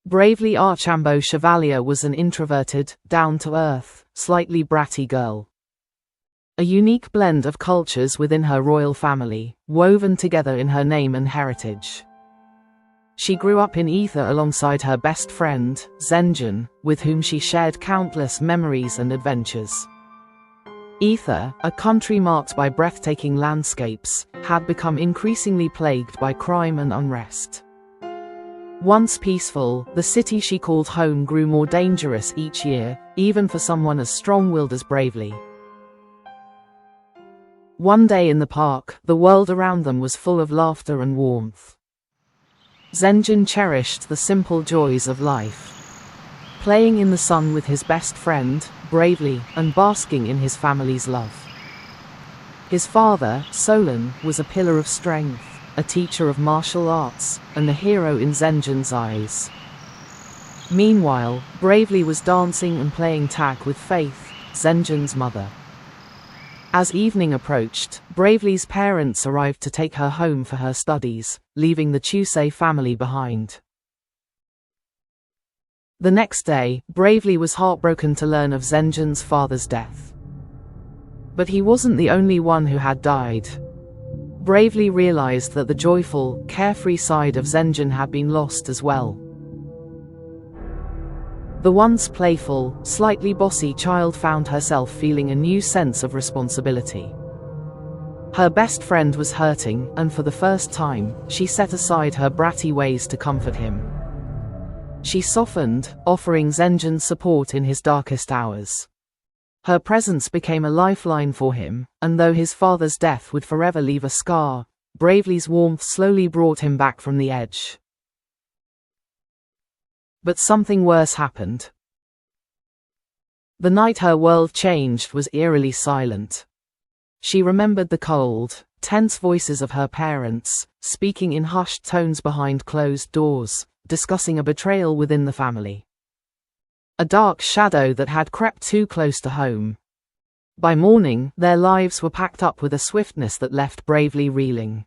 Bravely Archambeau Chevalier was an introverted, down-to-earth, slightly bratty girl. A unique blend of cultures within her royal family, woven together in her name and heritage. She grew up in Ether alongside her best friend, Zenjin, with whom she shared countless memories and adventures. Ether, a country marked by breathtaking landscapes, had become increasingly plagued by crime and unrest. Once peaceful, the city she called home grew more dangerous each year, even for someone as strong-willed as Bravely. One day in the park, the world around them was full of laughter and warmth. Zenjin cherished the simple joys of life, playing in the sun with his best friend, Bravely, and basking in his family's love. His father, Solon, was a pillar of strength, a teacher of martial arts, and a hero in Zenjin's eyes. Meanwhile, Bravely was dancing and playing tag with Faith, Zenjin's mother. As evening approached, Bravely's parents arrived to take her home for her studies, leaving the Chusei family behind. The next day, Bravely was heartbroken to learn of Zenjin's father's death. But he wasn't the only one who had died. Bravely realized that the joyful, carefree side of Zenjin had been lost as well. The once playful, slightly bossy child found herself feeling a new sense of responsibility. Her best friend was hurting, and for the first time, she set aside her bratty ways to comfort him. She softened, offering Zenjin support in his darkest hours. Her presence became a lifeline for him, and though his father's death would forever leave a scar, Bravely's warmth slowly brought him back from the edge. But something worse happened. The night her world changed was eerily silent. She remembered the cold, tense voices of her parents, speaking in hushed tones behind closed doors, discussing a betrayal within the family. A dark shadow that had crept too close to home. By morning, their lives were packed up with a swiftness that left Bravely reeling.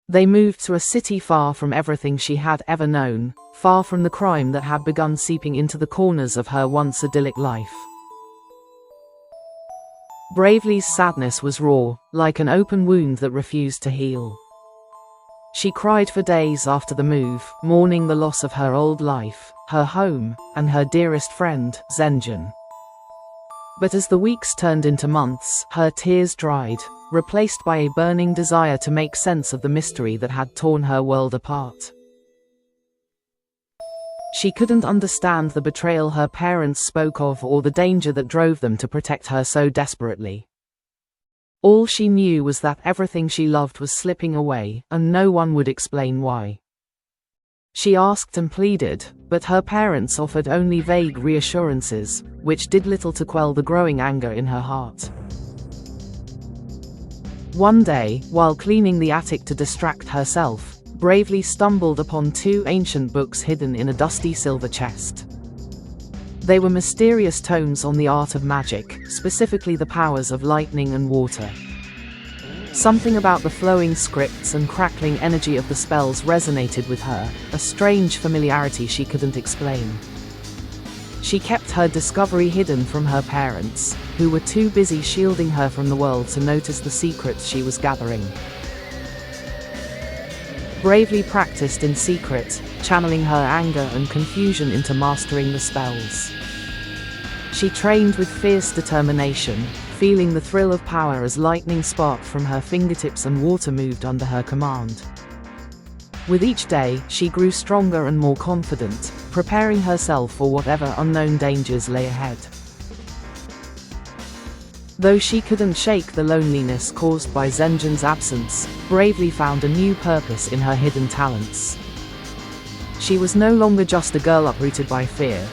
They moved to a city far from everything she had ever known, far from the crime that had begun seeping into the corners of her once idyllic life. Bravely's sadness was raw, like an open wound that refused to heal. She cried for days after the move, mourning the loss of her old life, her home, and her dearest friend, Zenjin. But as the weeks turned into months, her tears dried, replaced by a burning desire to make sense of the mystery that had torn her world apart. She couldn't understand the betrayal her parents spoke of or the danger that drove them to protect her so desperately. All she knew was that everything she loved was slipping away, and no one would explain why. She asked and pleaded, but her parents offered only vague reassurances, which did little to quell the growing anger in her heart. One day, while cleaning the attic to distract herself, Bravely stumbled upon two ancient books hidden in a dusty silver chest. They were mysterious tomes on the art of magic, specifically the powers of lightning and water. Something about the flowing scripts and crackling energy of the spells resonated with her, a strange familiarity she couldn't explain. She kept her discovery hidden from her parents, who were too busy shielding her from the world to notice the secrets she was gathering. Bravely practiced in secret, channeling her anger and confusion into mastering the spells. She trained with fierce determination, feeling the thrill of power as lightning sparked from her fingertips and water moved under her command. With each day, she grew stronger and more confident, preparing herself for whatever unknown dangers lay ahead. Though she couldn't shake the loneliness caused by Zenjin's absence, Bravely found a new purpose in her hidden talents. She was no longer just a girl uprooted by fear.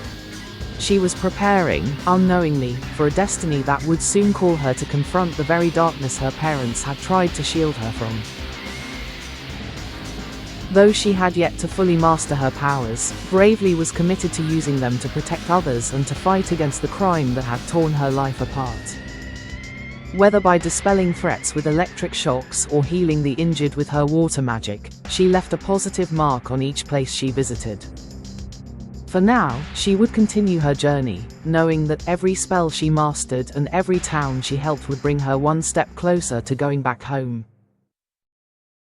She was preparing, unknowingly, for a destiny that would soon call her to confront the very darkness her parents had tried to shield her from. Though she had yet to fully master her powers, Bravely was committed to using them to protect others and to fight against the crime that had torn her life apart. Whether by dispelling threats with electric shocks or healing the injured with her water magic, she left a positive mark on each place she visited. For now, she would continue her journey, knowing that every spell she mastered and every town she helped would bring her one step closer to going back home.